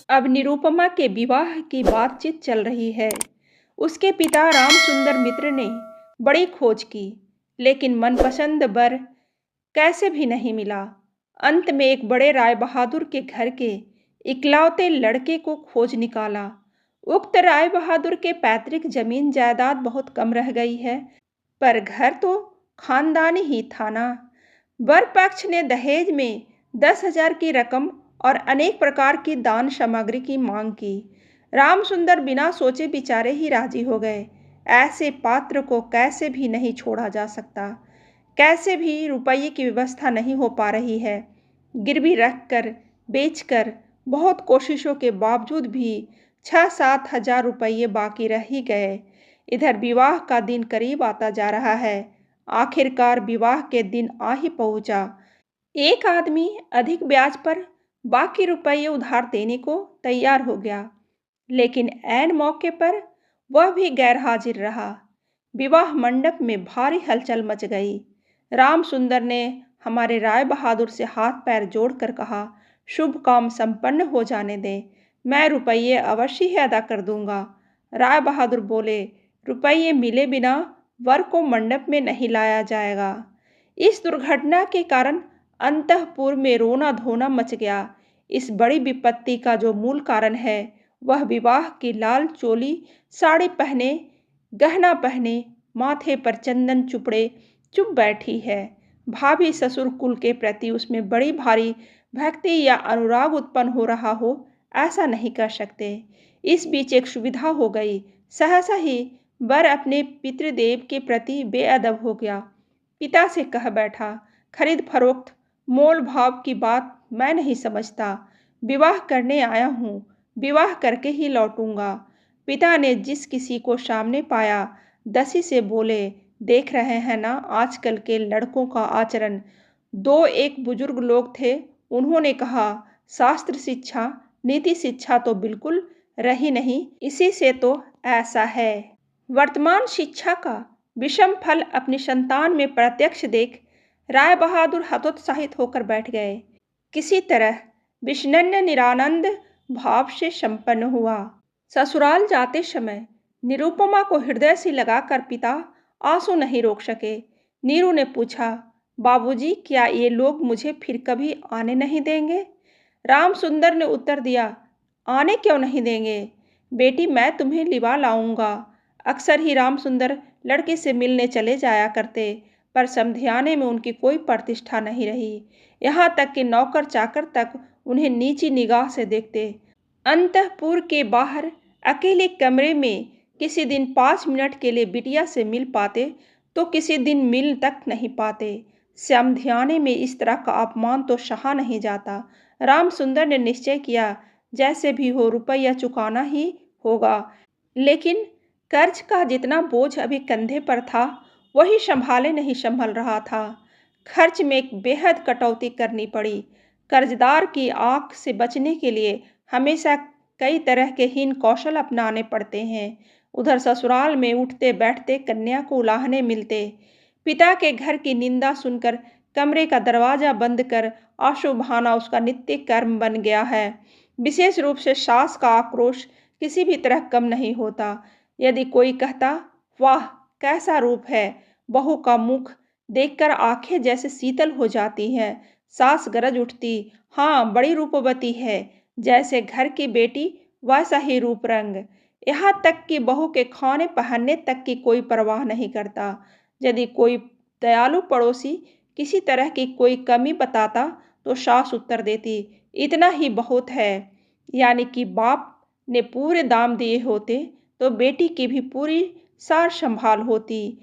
अब निरुपमा के विवाह की बातचीत चल रही है। उसके पिता रामसुंदर मित्र ने बड़ी खोज की, लेकिन मनपसंद वर कैसे भी नहीं मिला। अंत में एक बड़े राय बहादुर के घर के इकलौते लड़के को खोज निकाला। उक्त राय बहादुर के पैतृक जमीन जायदाद बहुत कम रह गई है, पर घर तो खानदानी ही था ना। वर पक्ष ने दहेज में 10,000 की रकम और अनेक प्रकार की दान सामग्री की मांग की। रामसुंदर बिना सोचे विचारे ही राजी हो गए। ऐसे पात्र को कैसे भी नहीं छोड़ा जा सकता। कैसे भी रुपये की व्यवस्था नहीं हो पा रही है। गिरवी रखकर, बेचकर बहुत कोशिशों के बावजूद भी 6-7 हजार रुपये बाकी रह ही गए। इधर विवाह का दिन करीब आता जा रहा है। आखिरकार विवाह के दिन आ ही पहुंचा। एक आदमी अधिक ब्याज पर बाकी रुपये उधार देने को तैयार हो गया, लेकिन ऐन मौके पर वह भी गैर हाजिर रहा। विवाह मंडप में भारी हलचल मच गई। रामसुंदर ने हमारे राय बहादुर से हाथ पैर जोड़कर कहा, शुभ काम संपन्न हो जाने दें, मैं रुपये अवश्य ही अदा कर दूंगा। राय बहादुर बोले, रुपये मिले बिना वर को मंडप में नहीं लाया जाएगा। इस दुर्घटना के कारण अंतःपुर में रोना धोना मच गया। इस बड़ी विपत्ति का जो मूल कारण है, वह विवाह की लाल चोली साड़ी पहने, गहना पहने, माथे पर चंदन चुपड़े चुप बैठी है। भाभी ससुर कुल के प्रति उसमें बड़ी भारी भक्ति या अनुराग उत्पन्न हो रहा हो, ऐसा नहीं कर सकते। इस बीच एक सुविधा हो गई। सहसा ही वर अपने पितृदेव के प्रति बेअदब हो गया। पिता से कह बैठा, खरीद फरोख्त मोल भाव की बात मैं नहीं समझता। विवाह करने आया हूँ, विवाह करके ही लौटूंगा। पिता ने जिस किसी को सामने पाया, दसी से बोले, देख रहे हैं ना आजकल के लड़कों का आचरण। दो एक बुजुर्ग लोग थे, उन्होंने कहा, शास्त्र शिक्षा नीति शिक्षा तो बिल्कुल रही नहीं, इसी से तो ऐसा है। वर्तमान शिक्षा का विषम फल अपनी संतान में प्रत्यक्ष देख राय बहादुर हतोत्साहित होकर बैठ गए। किसी तरह विष्णन्य निरानंद भाव से संपन्न हुआ। ससुराल जाते समय निरुपमा को हृदय से लगाकर पिता आंसू नहीं रोक सके। नीरू ने पूछा, बाबूजी क्या ये लोग मुझे फिर कभी आने नहीं देंगे? रामसुंदर ने उत्तर दिया, आने क्यों नहीं देंगे बेटी, मैं तुम्हें लिवा लाऊंगा। अक्सर ही रामसुंदर लड़के से मिलने चले जाया करते, पर समधियाने में उनकी कोई प्रतिष्ठा नहीं रही। यहाँ तक कि नौकर चाकर तक उन्हें नीची निगाह से देखते। अंतःपुर के बाहर अकेले कमरे में किसी दिन 5 मिनट के लिए बिटिया से मिल पाते, तो किसी दिन मिल तक नहीं पाते। समधियाने में इस तरह का अपमान तो सहा नहीं जाता। रामसुंदर ने निश्चय किया, जैसे भी हो रुपया चुकाना ही होगा, लेकिन कर्ज का जितना बोझ अभी कंधे पर था, वही संभाले नहीं संभल रहा था। खर्च में एक बेहद कटौती करनी पड़ी। कर्जदार की आंख से बचने के लिए हमेशा कई तरह के हीन कौशल अपनाने पड़ते हैं। उधर ससुराल में उठते बैठते कन्या को उलाहने मिलते। पिता के घर की निंदा सुनकर कमरे का दरवाजा बंद कर आंसू बहाना उसका नित्य कर्म बन गया है। विशेष रूप से सास का आक्रोश किसी भी तरह कम नहीं होता। यदि कोई कहता, वाह कैसा रूप है, बहू का मुख देखकर आंखें जैसे शीतल हो जाती हैं। सास गरज उठती, हाँ बड़ी रूपवती है, जैसे घर की बेटी वैसा ही रूप रंग। यहाँ तक कि बहू के खाने पहनने तक की कोई परवाह नहीं करता। यदि कोई दयालु पड़ोसी किसी तरह की कोई कमी बताता, तो सास उत्तर देती, इतना ही बहुत है। यानी कि बाप ने पूरे दाम दिए होते, तो बेटी की भी पूरी सार संभाल होती।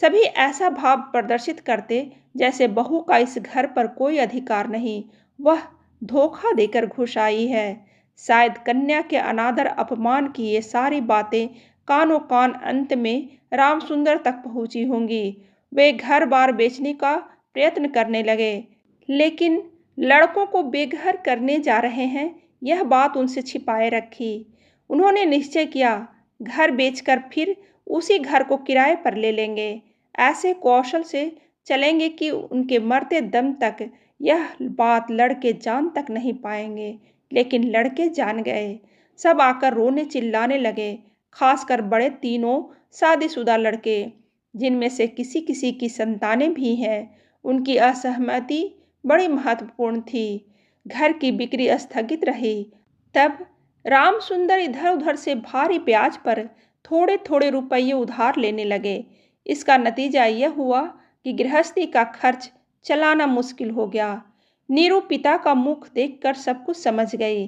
सभी ऐसा भाव प्रदर्शित करते जैसे बहू का इस घर पर कोई अधिकार नहीं, वह धोखा देकर घुस आई है। शायद कन्या के अनादर अपमान की ये सारी बातें कानों कान अंत में रामसुंदर तक पहुंची होंगी। वे घर बार बेचने का प्रयत्न करने लगे, लेकिन लड़कों को बेघर करने जा रहे हैं, यह बात उनसे छिपाए रखी। उन्होंने निश्चय किया, घर बेचकर फिर उसी घर को किराए पर ले लेंगे। ऐसे कौशल से चलेंगे कि उनके मरते दम तक यह बात लड़के जान तक नहीं पाएंगे। लेकिन लड़के जान गए। सब आकर रोने चिल्लाने लगे, खासकर बड़े तीनों शादीशुदा लड़के, जिनमें से किसी किसी की संतानें भी हैं। उनकी असहमति बड़ी महत्वपूर्ण थी। घर की बिक्री स्थगित रही। तब राम सुंदर इधर उधर से भारी ब्याज पर थोड़े थोड़े रुपये उधार लेने लगे। इसका नतीजा यह हुआ कि गृहस्थी का खर्च चलाना मुश्किल हो गया। नीरू पिता का मुख देखकर सब कुछ समझ गई।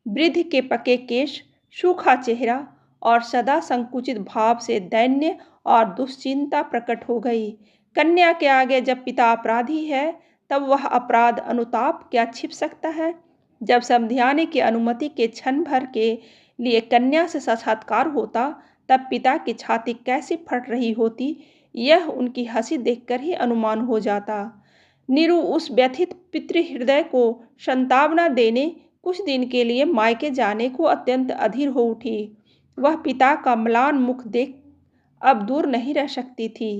वृद्ध के पके केश, सूखा चेहरा और सदा संकुचित भाव से दैन्य और दुश्चिंता प्रकट हो गई। कन्या के आगे जब पिता अपराधी है, तब वह अपराध अनुताप क्या छिप सकता है। जब समझाने की अनुमति के क्षण भर के लिए कन्या से साक्षात्कार होता, तब पिता की छाती कैसी फट रही होती, यह उनकी हंसी देखकर ही अनुमान हो जाता। नीरू उस व्यथित पितृहृदय को सांत्वना देने कुछ दिन के लिए मायके जाने को अत्यंत अधीर हो उठी। वह पिता का म्लान मुख देख अब दूर नहीं रह सकती थी।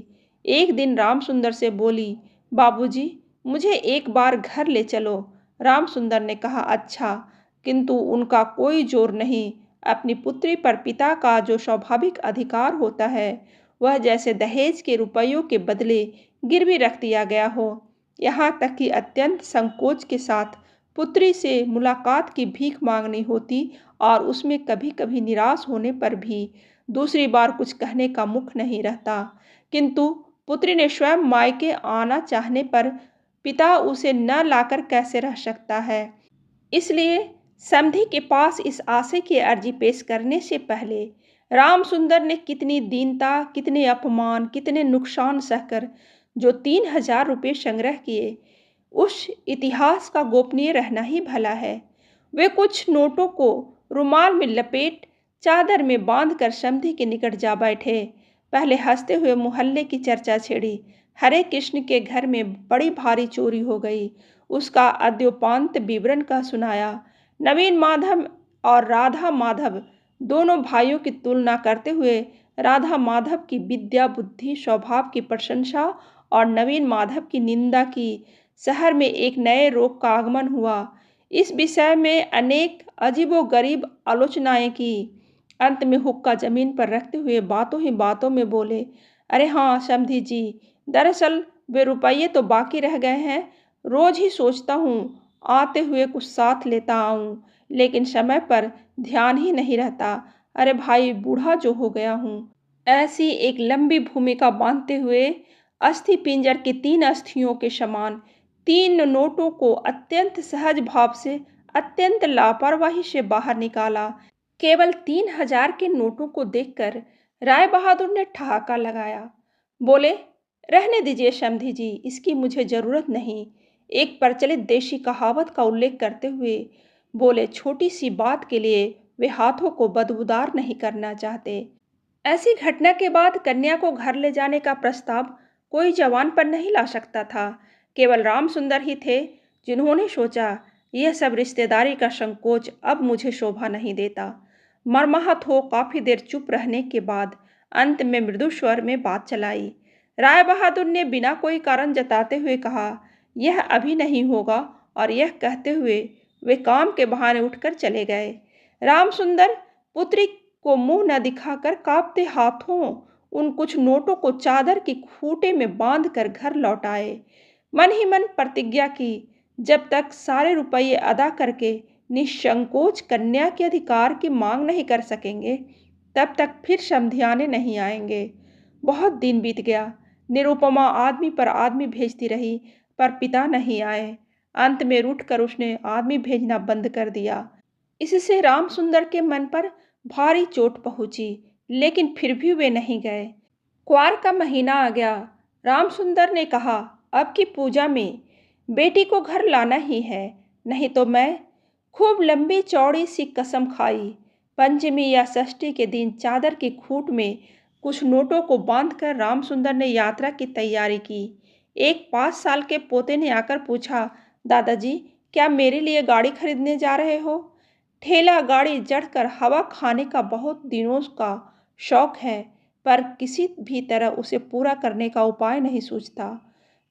एक दिन रामसुंदर से बोली, बाबूजी, मुझे एक बार घर ले चलो। रामसुंदर ने कहा, अच्छा, किंतु उनका कोई जोर नहीं। अपनी पुत्री पर पिता का जो स्वाभाविक अधिकार होता है, वह जैसे दहेज के रुपयों के बदले गिरवी रख दिया गया हो। यहाँ तक कि अत्यंत संकोच के साथ पुत्री से मुलाकात की भीख मांगनी होती और उसमें कभी कभी निराश होने पर भी दूसरी बार कुछ कहने का मुख नहीं रहता। किंतु पुत्री ने स्वयं मायके आना चाहने पर पिता उसे न लाकर कैसे रह सकता है। इसलिए समधी के पास इस आशय की अर्जी पेश करने से पहले रामसुंदर ने कितनी दीनता, कितने अपमान, कितने नुकसान सहकर जो 3,000 रुपये संग्रह किए, उस इतिहास का गोपनीय रहना ही भला है। वे कुछ नोटों को रुमाल में लपेट चादर में बांधकर समधी के निकट जा बैठे। पहले हंसते हुए मोहल्ले की चर्चा छेड़ी। हरे कृष्ण के घर में बड़ी भारी चोरी हो गई। उसका अद्योपांत विवरण का सुनाया। नवीन माधव और राधा माधव दोनों भाइयों की तुलना करते हुए राधा माधव की विद्या, बुद्धि, स्वभाव की प्रशंसा और नवीन माधव की निंदा की। शहर में एक नए रोग का आगमन हुआ। इस विषय में अनेक अजीबोगरीब आलोचनाएं की। अंत में हुक्का जमीन पर रखते हुए बातों ही बातों में बोले, अरे हाँ समधी जी, दरअसल वे रुपये तो बाकी रह गए हैं। रोज ही सोचता हूँ आते हुए कुछ साथ लेता आऊँ, लेकिन समय पर ध्यान ही नहीं रहता। अरे भाई, बूढ़ा जो हो गया हूँ। ऐसी एक लंबी भूमिका बांधते हुए अस्थि पिंजर की 3 अस्थियों के समान 3 नोटों को अत्यंत सहज भाव से, अत्यंत लापरवाही से बाहर निकाला। केवल 3,000 के नोटों को देखकर राय बहादुर ने ठहाका लगाया। बोले, रहने दीजिए समधी जी, इसकी मुझे जरूरत नहीं। एक प्रचलित देशी कहावत का उल्लेख करते हुए बोले, छोटी सी बात के लिए वे हाथों को बदबूदार नहीं करना चाहते। ऐसी घटना के बाद कन्या को घर ले जाने का प्रस्ताव कोई जवान पर नहीं ला सकता था। केवल रामसुंदर ही थे जिन्होंने सोचा, यह सब रिश्तेदारी का संकोच अब मुझे शोभा नहीं देता। मर्माहत हो काफी देर चुप रहने के बाद अंत में मृदु स्वर में बात चलाई। राय बहादुर ने बिना कोई कारण जताते हुए कहा, यह अभी नहीं होगा, और यह कहते हुए वे काम के बहाने उठकर चले गए। रामसुंदर पुत्री को मुंह न दिखाकर कांपते हाथों उन कुछ नोटों को चादर की खूंटे में बांधकर घर लौट आए। मन ही मन प्रतिज्ञा की, जब तक सारे रुपये अदा करके निसंकोच कन्या के अधिकार की मांग नहीं कर सकेंगे, तब तक फिर समधियाने नहीं आएंगे। बहुत दिन बीत गया। निरुपमा आदमी पर आदमी भेजती रही, पर पिता नहीं आए। अंत में रूठकर उसने आदमी भेजना बंद कर दिया। इससे रामसुंदर के मन पर भारी चोट पहुंची, लेकिन फिर भी वे नहीं गए। क्वार का महीना आ गया। रामसुंदर ने कहा, अब की पूजा में बेटी को घर लाना ही है, नहीं तो मैं। खूब लंबी चौड़ी सी कसम खाई। पंचमी या षष्ठी के दिन चादर की खूंट में कुछ नोटों को बांधकर रामसुंदर ने यात्रा की तैयारी की। एक 5 साल के पोते ने आकर पूछा, दादाजी, क्या मेरे लिए गाड़ी खरीदने जा रहे हो? ठेला गाड़ी चढ़कर हवा खाने का बहुत दिनों का शौक है, पर किसी भी तरह उसे पूरा करने का उपाय नहीं सूझता।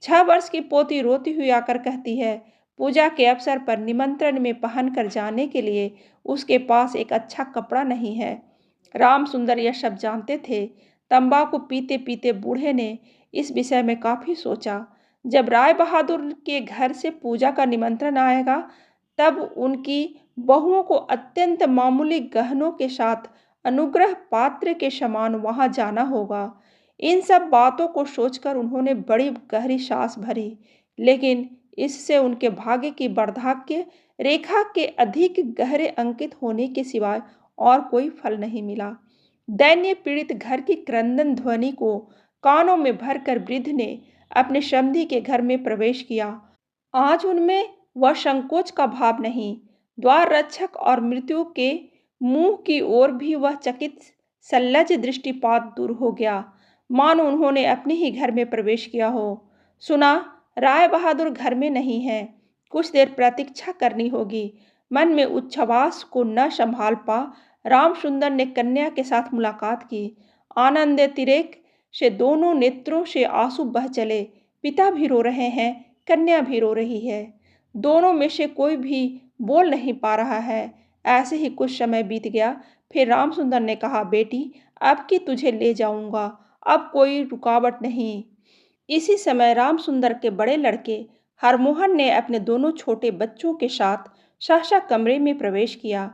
6 वर्ष की पोती रोती हुई आकर कहती है, पूजा के अवसर पर निमंत्रण में पहनकर जाने के लिए उसके पास एक अच्छा कपड़ा नहीं है। राम सुंदर यह सब जानते थे। तंबाकू पीते पीते बूढ़े ने इस विषय में काफी सोचा। जब राय बहादुर के घर से पूजा का निमंत्रण आएगा, तब उनकी बहुओं को अत्यंत मामूली गहनों के साथ अनुग्रह पात्र के समान वहां जाना होगा। इन सब बातों को सोचकर उन्होंने बड़ी गहरी सांस भरी, लेकिन इससे उनके भाग्य की वार्धक्य रेखा के अधिक गहरे अंकित होने के सिवाय और कोई फल नहीं मिला। दैन्य पीड़ित घर की क्रंदन ध्वनि को कानों में भरकर वृद्ध ने अपने समधी के घर में प्रवेश किया। आज उनमें वह संकोच का भाव नहीं। द्वार रक्षक और मृत्यु के मुंह की ओर भी वह चकित सल्लज दृष्टिपात दूर हो गया, मानो उन्होंने अपने ही घर में प्रवेश किया हो। सुना, राय बहादुर घर में नहीं है, कुछ देर प्रतीक्षा करनी होगी। मन में उच्छ्वास को न संभाल पा राम सुंदर ने कन्या के साथ मुलाकात की। आनंद तिरेक से दोनों नेत्रों से आंसू बह चले। पिता भी रो रहे हैं, कन्या भी रो रही है। दोनों में से कोई भी बोल नहीं पा रहा है। ऐसे ही कुछ समय बीत गया। फिर राम सुंदर ने कहा, बेटी, अब की तुझे ले जाऊंगा, अब कोई रुकावट नहीं। इसी समय राम सुंदर के बड़े लड़के हरमोहन ने अपने दोनों छोटे बच्चों के साथ सहसा कमरे में प्रवेश किया।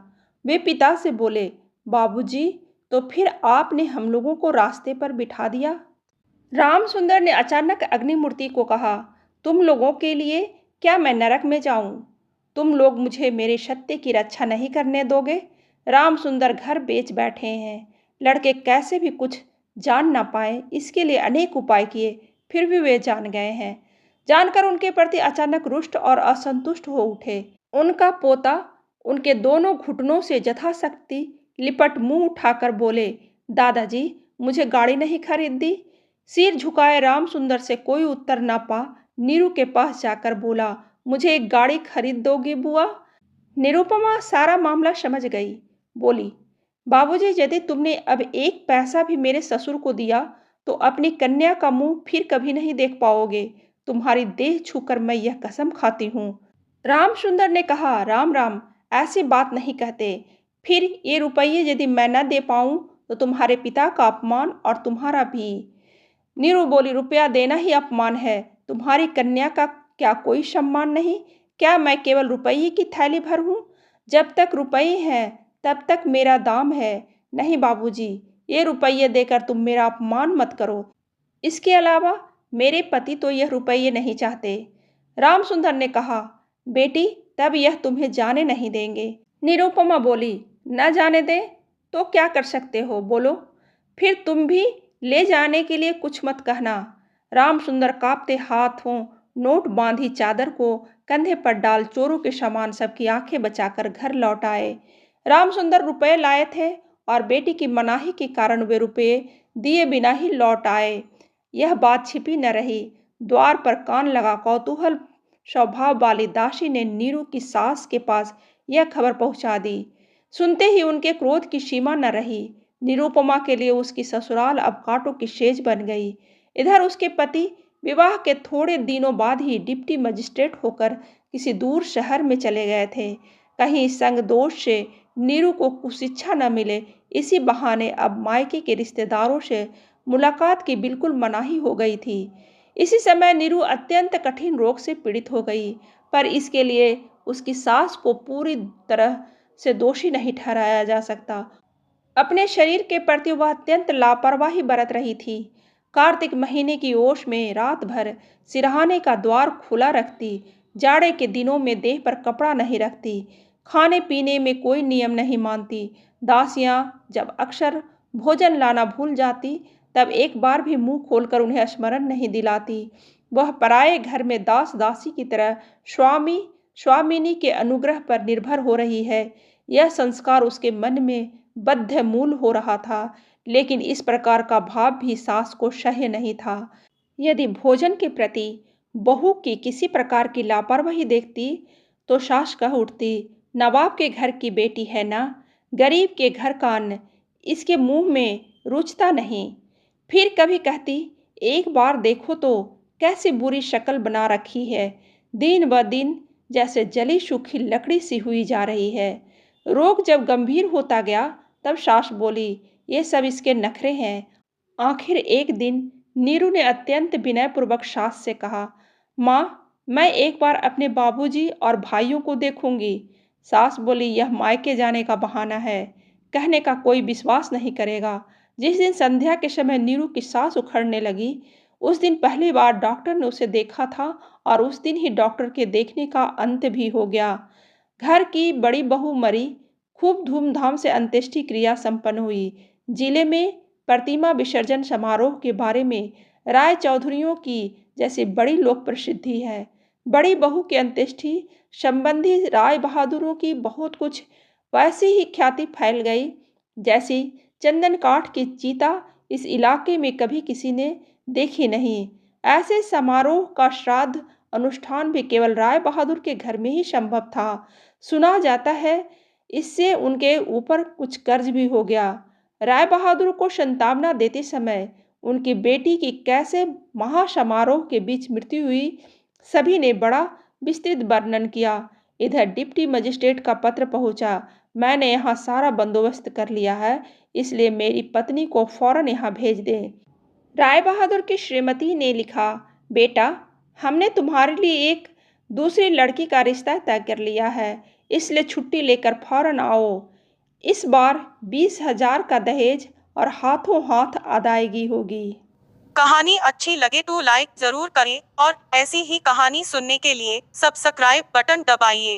वे पिता से बोले, बाबूजी, तो फिर आपने हम लोगों को रास्ते पर बिठा दिया। राम सुंदर ने अचानक अग्निमूर्ति को कहा, तुम लोगों के लिए क्या मैं नरक में जाऊं? तुम लोग मुझे मेरे सत्य की रक्षा नहीं करने दोगे? राम सुंदर घर बेच बैठे हैं। लड़के कैसे भी कुछ जान ना पाए, इसके लिए अनेक उपाय किए, फिर भी वे जान गए हैं। जानकर उनके प्रति अचानक रुष्ट और असंतुष्ट हो उठे। उनका पोता उनके दोनों घुटनों से यथाशक्ति लिपट मुंह उठाकर बोले, दादाजी, मुझे गाड़ी नहीं खरीद दी? सिर झुकाए राम सुंदर से कोई उत्तर ना पा नीरू के पास जाकर बोला, मुझे एक गाड़ी खरीद दोगी बुआ? निरुपमा सारा मामला समझ गई। बोली, बाबूजी, यदि तुमने अब एक पैसा भी मेरे ससुर को दिया तो अपनी कन्या का मुंह फिर कभी नहीं देख पाओगे। तुम्हारी देह छूकर मैं यह कसम खाती हूँ। राम सुंदर ने कहा, राम राम, ऐसी बात नहीं कहते। फिर ये रुपये यदि मैं न दे पाऊँ तो तुम्हारे पिता का अपमान और तुम्हारा भी। नीरू बोली, रुपया देना ही अपमान है, तुम्हारी कन्या का क्या कोई सम्मान नहीं? क्या मैं केवल रुपये की थैली भर हूँ? जब तक रुपये हैं तब तक मेरा दाम है। नहीं बाबूजी, ये रुपये देकर तुम मेरा अपमान मत करो। इसके अलावा मेरे पति तो यह रुपये नहीं चाहते। राम सुंदर ने कहा, बेटी, तब यह तुम्हें जाने नहीं देंगे। निरुपमा बोली, न जाने दे तो क्या कर सकते हो, बोलो। फिर तुम भी ले जाने के लिए कुछ मत कहना। राम सुंदर कांपते हाथों नोट बांधी चादर को कंधे पर डाल चोरों के समान सबकी आंखें बचाकर घर लौट आए। राम सुंदर रुपए लाए थे और बेटी की मनाही के कारण वे रुपये दिए बिना ही लौट आए। यह बात छिपी न रही। द्वार पर कान लगा कौतूहल स्वभाव वाली दासी ने नीरू की सास के पास यह खबर पहुंचा दी। सुनते ही उनके क्रोध की सीमा न रही। निरुपमा के लिए उसकी ससुराल अब कांटों की सेज बन गई। इधर उसके पति विवाह के थोड़े दिनों बाद ही डिप्टी मजिस्ट्रेट होकर किसी दूर शहर में चले गए थे। कहीं संग दोष से नीरू को कुशिक्षा न मिले, इसी बहाने अब मायके के रिश्तेदारों से मुलाकात की बिल्कुल मनाही हो गई थी। इसी समय नीरू अत्यंत कठिन रोग से पीड़ित हो गई, पर इसके लिए उसकी सास को पूरी तरह से दोषी नहीं ठहराया जा सकता। अपने शरीर के प्रति वह अत्यंत लापरवाही बरत रही थी। कार्तिक महीने की ओस में रात भर सिरहाने का द्वार खुला रखती, जाड़े के दिनों में देह पर कपड़ा नहीं रखती, खाने पीने में कोई नियम नहीं मानती। दासियां जब अक्सर भोजन लाना भूल जाती, तब एक बार भी मुंह खोलकर उन्हें स्मरण नहीं दिलाती। वह पराये घर में दास दासी की तरह स्वामी स्वामिनी के अनुग्रह पर निर्भर हो रही है। यह संस्कार उसके मन में बद्धमूल हो रहा था, लेकिन इस प्रकार का भाव भी सास को सह्य नहीं था। यदि भोजन के प्रति बहू की किसी प्रकार की लापरवाही देखती तो सास कह उठती, नवाब के घर की बेटी है ना, गरीब के घर का अन्न इसके मुंह में रुचता नहीं। फिर कभी कहती, एक बार देखो तो कैसी बुरी शक्ल बना रखी है, दिन ब दिन जैसे जली सूखी लकड़ी सी हुई जा रही है। रोग जब गंभीर होता गया, तब सास बोली, ये सब इसके नखरे हैं। आखिर एक दिन नीरू ने अत्यंत विनयपूर्वक सास से कहा, माँ, मैं एक बार अपने बाबूजी और भाइयों को देखूंगी। सास बोली, यह मायके जाने का बहाना है, कहने का कोई विश्वास नहीं करेगा। जिस दिन संध्या के समय नीरू की सांस उखड़ने लगी, उस दिन पहली बार डॉक्टर ने उसे देखा था और उस दिन ही डॉक्टर के देखने का अंत भी हो गया। घर की बड़ी बहू मरी, खूब धूमधाम से अंत्येष्टि क्रिया संपन्न हुई। जिले में प्रतिमा विसर्जन समारोह के बारे में राय चौधरियों की जैसी बड़ी लोक प्रसिद्धि है। बड़ी बहू की अंत्येष्टि संबंधी राय बहादुरों की बहुत कुछ वैसी ही ख्याति फैल गई, जैसी चंदन काठ की चीता इस इलाके में कभी किसी ने देखी नहीं। ऐसे समारोह का श्राद्ध अनुष्ठान भी केवल राय बहादुर के घर में ही संभव था। सुना जाता है इससे उनके ऊपर कुछ कर्ज भी हो गया। राय बहादुर को सांत्वना देते समय उनकी बेटी की कैसे महासमारोह के बीच मृत्यु हुई, सभी ने बड़ा विस्तृत वर्णन किया। इधर डिप्टी मजिस्ट्रेट का पत्र पहुंचा। मैंने यहाँ सारा बंदोबस्त कर लिया है, इसलिए मेरी पत्नी को फौरन यहाँ भेज दें। राय बहादुर की श्रीमती ने लिखा, बेटा, हमने तुम्हारे लिए एक दूसरी लड़की का रिश्ता तय कर लिया है, इसलिए छुट्टी लेकर फौरन आओ। इस बार 20,000 का दहेज और हाथों हाथ अदायगी होगी। कहानी अच्छी लगे तो लाइक जरूर करें और ऐसी ही कहानी सुनने के लिए सब्सक्राइब बटन दबाइए।